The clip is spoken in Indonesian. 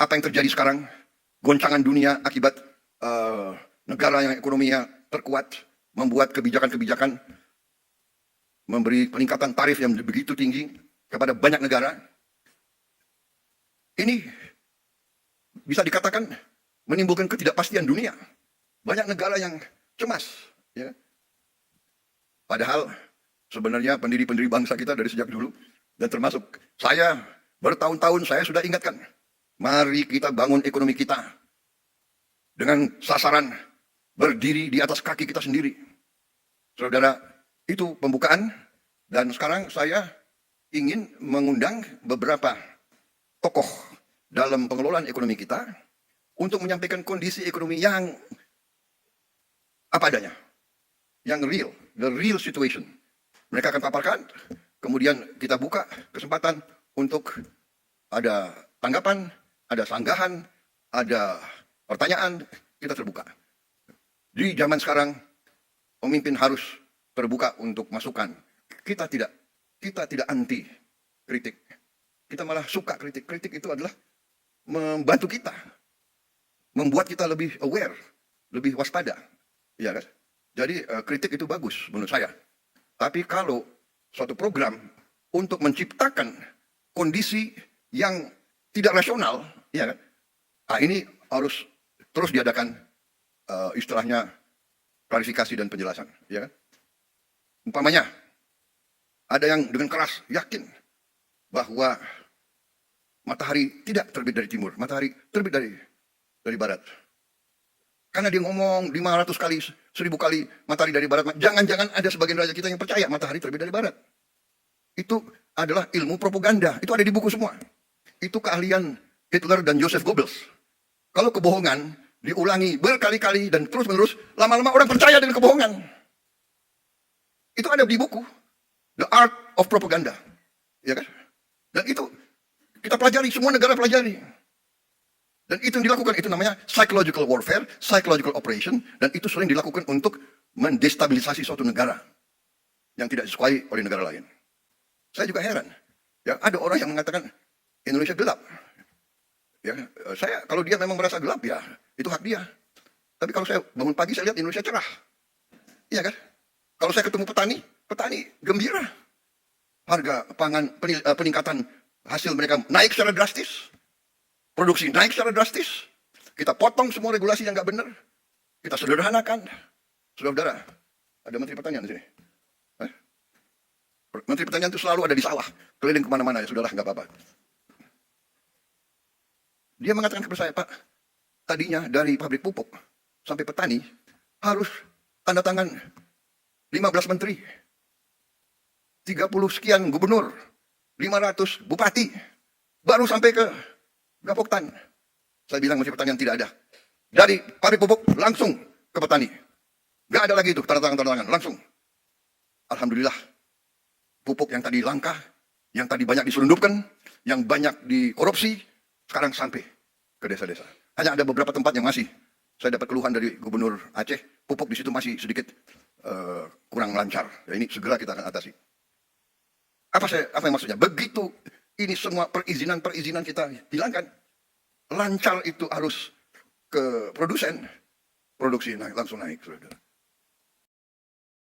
apa yang terjadi sekarang, goncangan dunia akibat negara yang ekonominya terkuat, membuat kebijakan-kebijakan, memberi peningkatan tarif yang begitu tinggi kepada banyak negara. Ini bisa dikatakan menimbulkan ketidakpastian dunia. Banyak negara yang cemas. Ya. Padahal sebenarnya pendiri-pendiri bangsa kita dari sejak dulu, dan termasuk saya bertahun-tahun saya sudah ingatkan, mari kita bangun ekonomi kita dengan sasaran berdiri di atas kaki kita sendiri. Saudara, itu pembukaan, dan sekarang saya ingin mengundang beberapa tokoh dalam pengelolaan ekonomi kita untuk menyampaikan kondisi ekonomi yang apa adanya, yang real, the real situation. Mereka akan paparkan, kemudian kita buka kesempatan untuk ada tanggapan, ada sanggahan, ada pertanyaan, kita terbuka. Di zaman sekarang, pemimpin harus terbuka untuk masukan. Kita tidak anti kritik. Kita malah suka kritik. Kritik itu adalah membantu kita, membuat kita lebih aware, lebih waspada. Ya kan? Jadi kritik itu bagus menurut saya. Tapi kalau suatu program untuk menciptakan kondisi yang tidak rasional, ya kan? Nah, ini harus terus diadakan istilahnya klarifikasi dan penjelasan, ya kan? Umpamanya ada yang dengan keras yakin bahwa matahari tidak terbit dari timur, matahari terbit dari barat. Karena dia ngomong 500 kali, 1000 kali matahari dari barat. Jangan-jangan ada sebagian rakyat kita yang percaya matahari terbit dari barat. Itu adalah ilmu propaganda. Itu ada di buku semua. Itu keahlian Hitler dan Joseph Goebbels. Kalau kebohongan diulangi berkali-kali dan terus-menerus, lama-lama orang percaya dengan kebohongan. Itu ada di buku The Art of Propaganda. Ya kan? Dan itu kita pelajari, semua negara pelajari. Dan itu yang dilakukan, itu namanya psychological warfare, psychological operation, dan itu sering dilakukan untuk mendestabilisasi suatu negara yang tidak disukai oleh negara lain. Saya juga heran, ya ada orang yang mengatakan Indonesia gelap. Ya, saya kalau dia memang merasa gelap, ya itu hak dia. Tapi kalau saya bangun pagi saya lihat Indonesia cerah, iya kan? Kalau saya ketemu petani gembira, harga pangan, peningkatan hasil mereka naik secara drastis. Produksi naik secara drastis. Kita potong semua regulasi yang nggak benar. Kita sederhanakan. Saudara, ada Menteri Pertanian di sini. Menteri Pertanian itu selalu ada di sawah. Keliling kemana-mana, ya sudahlah, nggak apa-apa. Dia mengatakan kepada saya, Pak, tadinya dari pabrik pupuk sampai petani harus tanda tangan 15 menteri. 30 sekian gubernur. 500 bupati. Baru sampai ke Gapoktan. Saya bilang Menteri Pertanian tidak ada. Dari pabrik pupuk langsung ke petani. Gak ada lagi itu tanda tangan, langsung. Alhamdulillah. Pupuk yang tadi langka, yang tadi banyak diselundupkan, yang banyak dikorupsi, sekarang sampai ke desa-desa. Hanya ada beberapa tempat yang masih. Saya dapat keluhan dari Gubernur Aceh, pupuk di situ masih sedikit kurang lancar. Ya, ini segera kita akan atasi. Apa yang maksudnya? Begitu ini semua perizinan kita hilangkan, lancar itu harus ke produsen, produksi langsung naik. Saudara.